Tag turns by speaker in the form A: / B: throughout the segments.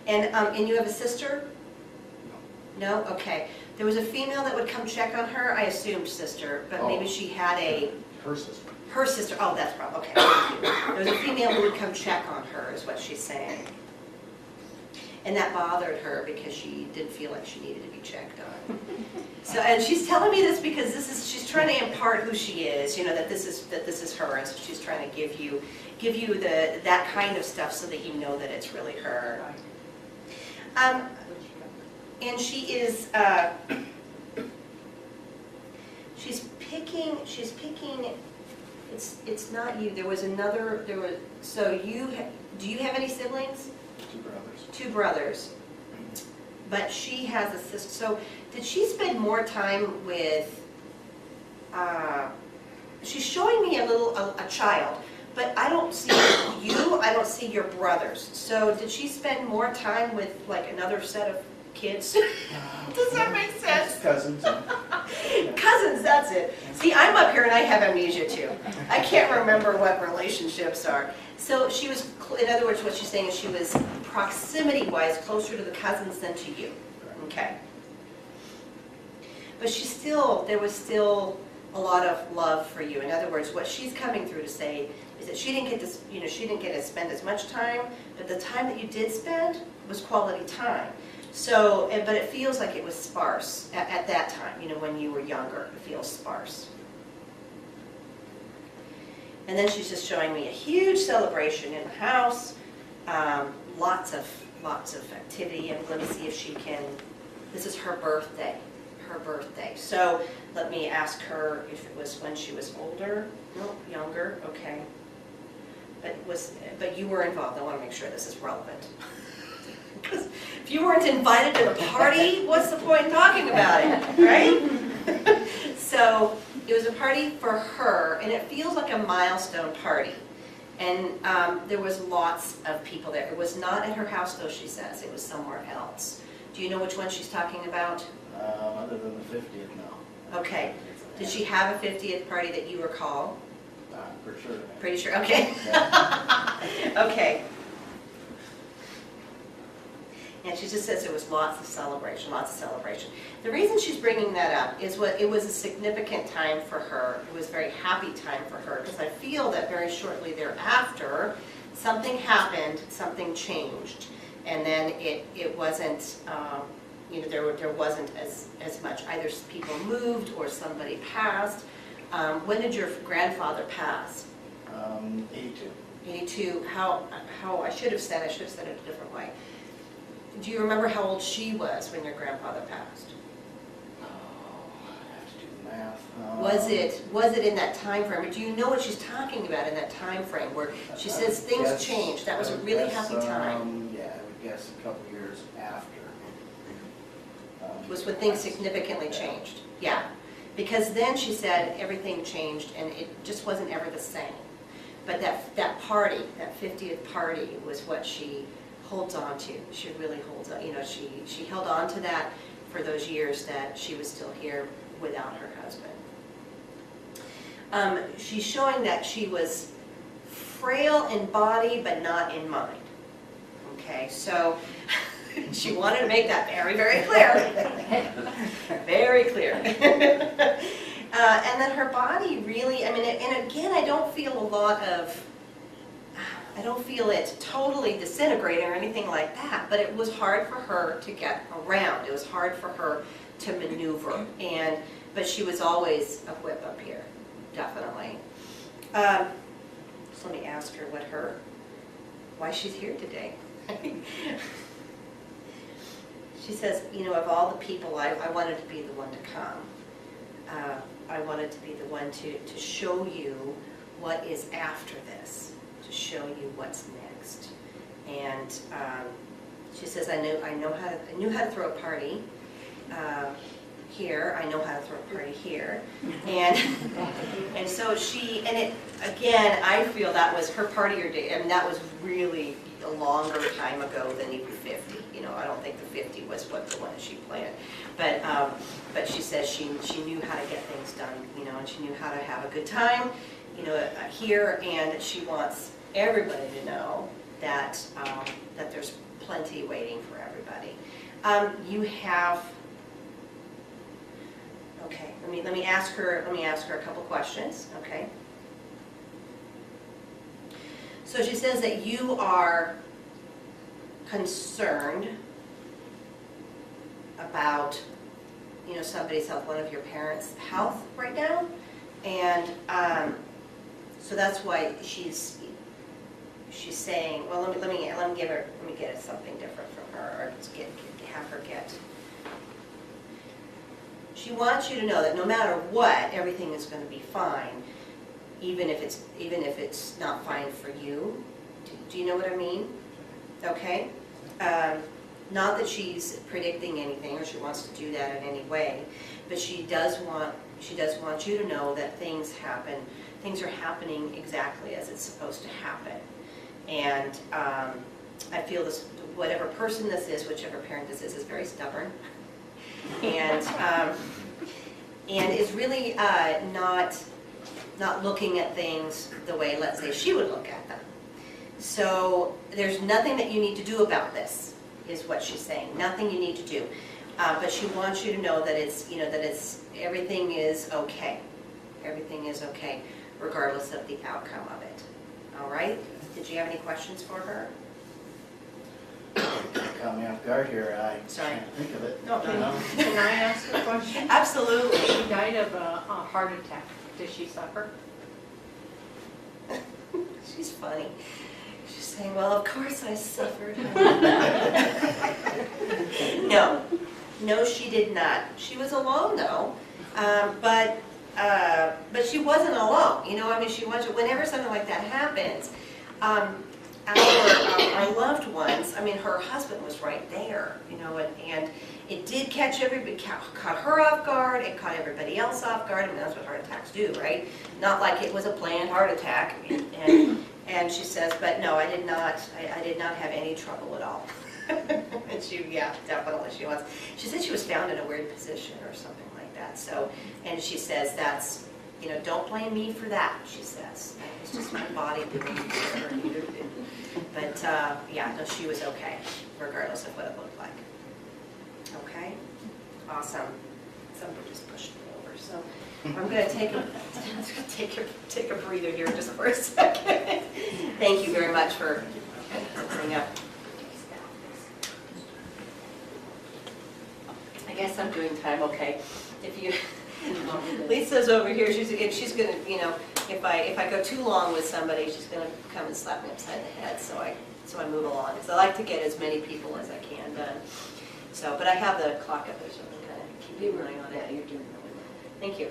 A: And you have a sister? No? Okay. There was a female that would come check on her. I assumed sister, but maybe she had a...
B: Her sister.
A: Her sister. Oh, that's probably... Okay. Thank you. There was a female who would come check on her, is what she's saying. And that bothered her because she didn't feel like she needed to be checked on. So, and she's telling me this because she's trying to impart who she is, you know, that this is her, and so she's trying to give you that kind of stuff so that you know that it's really her. And she is she's picking. It's not you. So do you have any siblings?
B: 2 brothers.
A: 2 brothers. But she has a sister. So did she spend more time with, she's showing me a child, but I don't see you, I don't see your brothers. So did she spend more time with like another set of kids? Does that make sense?
B: Cousins.
A: Cousins, that's it. See, I'm up here and I have amnesia too. I can't remember what relationships are. So she was, in other words, what she's saying is she was proximity-wise closer to the cousins than to you. Okay. But there was still a lot of love for you. In other words, what she's coming through to say is that she didn't get to spend as much time, but the time that you did spend was quality time. So, but it feels like it was sparse at that time, you know, when you were younger. It feels sparse. And then she's just showing me a huge celebration in the house, lots of activity, and let me see if she can, this is her birthday. So let me ask her if it was when she was older. No, younger, okay. But you were involved. I want to make sure this is relevant. Because if you weren't invited to the party, what's the point in talking about it, right? So it was a party for her, and it feels like a milestone party. And there was lots of people there. It was not at her house, though, she says. It was somewhere else. Do you know which one she's talking about?
B: Other than the 50th, no.
A: Okay. Did she have a 50th party that you recall?
B: For sure.
A: Pretty sure, okay.
B: Yeah.
A: Okay. And she just says there was lots of celebration. The reason she's bringing that up is it was a significant time for her. It was a very happy time for her, because I feel that very shortly thereafter, something happened, something changed, and then it wasn't, you know, there wasn't as much. Either people moved or somebody passed. When did your grandfather pass?
B: 82.
A: 82. How I should have said it a different way. Do you remember how old she was when your grandfather passed?
B: Oh, I have to do the math.
A: Was it in that time frame? Or do you know what she's talking about in that time frame where she says things changed? That was a really happy time.
B: Yeah, I would guess a couple years after.
A: Was when things significantly changed. Yeah. Because then she said everything changed and it just wasn't ever the same. But that party, that 50th party, was what she holds on to. She really holds on. You know, she held on to that for those years that she was still here without her husband. She's showing that she was frail in body but not in mind. Okay, so she wanted to make that very, very clear. Very clear. And then her body really, I mean, and again, I don't feel it totally disintegrating or anything like that, but it was hard for her to get around. It was hard for her to maneuver, but she was always a whip up here, definitely. So let me ask her why she's here today. She says, you know, of all the people, I wanted to be the one to come. I wanted to be the one to show you what is after this, to show you what's next. And she says, I knew how to throw a party here. I know how to throw a party here. And so again, I feel that was her partier day, and that was really a longer time ago than even 50. You know, I don't think the 50 was the one that she planned. But she says she knew how to get things done, you know, and she knew how to have a good time, you know, here, and she wants everybody to know that that there's plenty waiting for everybody. You have, okay, let me ask her a couple questions, okay? So she says that you are concerned about, you know, somebody's health, one of your parents' health right now, and so that's why she's saying, well, let me get something different from her, or just have her get. She wants you to know that no matter what, everything is going to be fine, even if it's not fine for you. Do you know what I mean? Okay. Not that she's predicting anything or she wants to do that in any way, but she does want you to know that things are happening exactly as it's supposed to happen. And I feel this, whatever person this is, whichever parent this is very stubborn, and is really not looking at things the way, let's say, she would look at them. So there's nothing that you need to do about this, is what she's saying. Nothing you need to do, but she wants you to know that everything is okay. Everything is okay, regardless of the outcome of it. All right? Did you have any questions for her?
B: Caught me off guard here. I
A: Sorry.
B: can't think of it.
A: No,
C: Can I ask a question?
A: Absolutely.
C: She died of a heart attack. Does she suffer?
A: She's funny. She's saying, well, of course I suffered. No, she did not. She was alone, though. But she wasn't alone. You know, I mean, whenever something like that happens, our loved ones, I mean, her husband was right there, you know, and it did catch everybody, caught her off guard, it caught everybody else off guard. I mean, that's what heart attacks do, right? Not like it was a planned heart attack. And she says, but no, I did not have any trouble at all. And yeah, definitely she was. She said she was found in a weird position or something like that. So, and she says that's, you know, don't blame me for that, she says. It's just my body doing whatever it needed to do. But yeah, no, she was okay, regardless of what it looked like. Okay? Awesome. Somebody just pushed me over. So I'm going to take a breather here just for a second. Thank you very much for opening up. I guess I'm doing time okay. If you, Lisa's over here. She's going to, you know, if I go too long with somebody, she's going to come and slap me upside the head. So I move along. Because I like to get as many people as I can done. So, but I have the clock up there, so I'm going to keep an eye on it. You're doing really well. Thank you.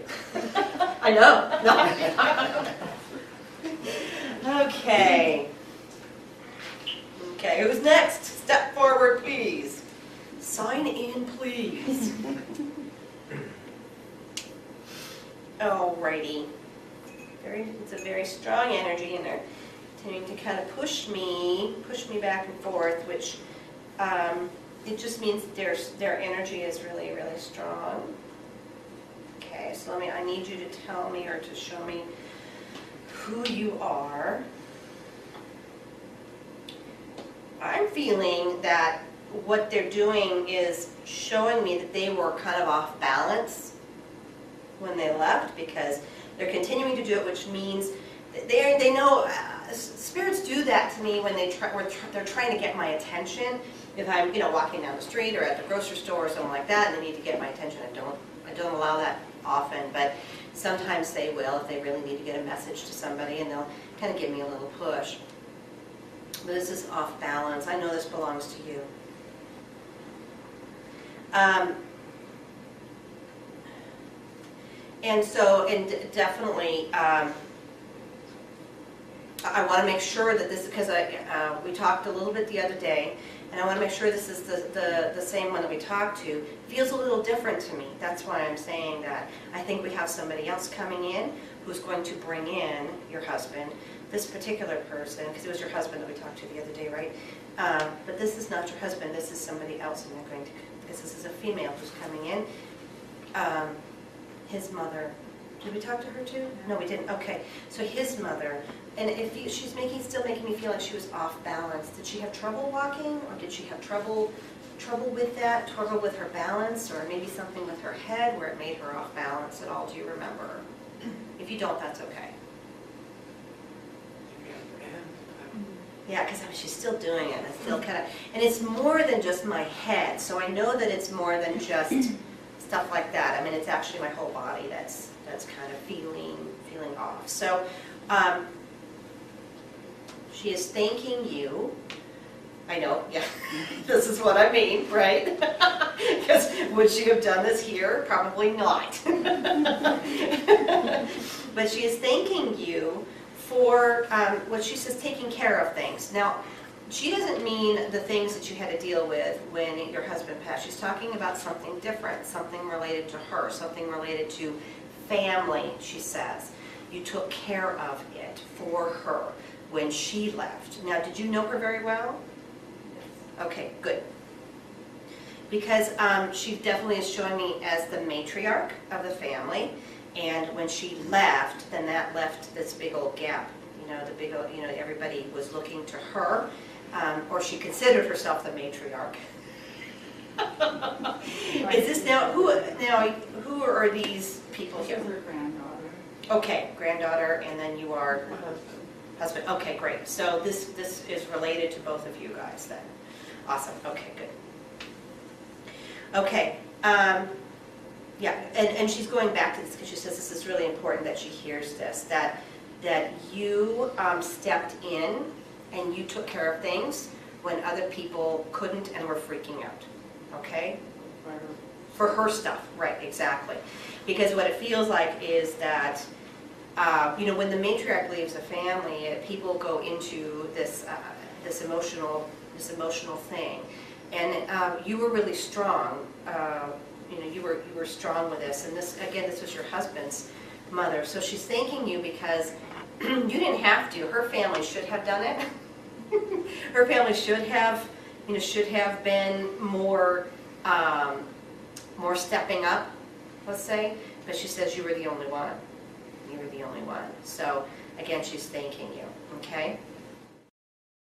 A: I know. No. Okay. Okay, who's next? Step forward, please. Sign in, please. Alrighty. It's a very strong energy, and they're continuing to kind of push me back and forth, which it just means that their energy is really, really strong. Okay, so I need you to tell me or to show me who you are. I'm feeling that what they're doing is showing me that they were kind of off balance when they left, because they're continuing to do it, which means that they know, spirits do that to me when they're trying to get my attention. If I'm, you know, walking down the street or at the grocery store or something like that, and they need to get my attention, I don't allow that often, but sometimes they will if they really need to get a message to somebody, and they'll kind of give me a little push. But this is off balance. I know this belongs to you. And so, definitely, I want to make sure that this, because we talked a little bit the other day, and I want to make sure this is the same one that we talked to. Feels a little different to me. That's why I'm saying that. I think we have somebody else coming in who's going to bring in your husband, this particular person, because it was your husband that we talked to the other day, right? But this is not your husband. This is somebody else, and because this is a female who's coming in. His mother Did we talk to her too? No, we didn't. Okay. So his mother, and she's still making me feel like she was off balance. Did she have trouble walking, or did she have trouble with that? Trouble with her balance, or maybe something with her head where it made her off balance at all? Do you remember? If you don't, that's okay. Yeah, because she's still doing it. It's still kind of, and it's more than just my head. So I know that it's more than just stuff like that. I mean, it's actually my whole body that's kind of feeling off. So she is thanking you. I know, yeah, this is what I mean, right? Because would she have done this here? Probably not. But she is thanking you for what she says, taking care of things. Now, she doesn't mean the things that you had to deal with when your husband passed. She's talking about something different, something related to her, something related to family, she says. You took care of it for her when she left. Now, did you know her very well? Okay, good. Because she definitely is showing me as the matriarch of the family. And when she left, then that left this big old gap. You know, the big old, you know, everybody was looking to her, or she considered herself the matriarch. Is this now who are these people here?
D: She's her granddaughter.
A: Okay, granddaughter, and then you are
D: My husband.
A: husband. Okay, great. So this is related to both of you guys then. Awesome. Okay, good. Okay. Yeah, and she's going back to this because she says this is really important that she hears this, that you stepped in and you took care of things when other people couldn't and were freaking out, okay? For her stuff, right, exactly. Because what it feels like is that, you know, when the matriarch leaves a family, people go into this emotional thing. And you were really strong. You know, you were strong with this, and this was your husband's mother. So she's thanking you because you didn't have to. Her family should have done it. Her family should have been more stepping up, let's say. But she says you were the only one. You were the only one. So again, she's thanking you. Okay.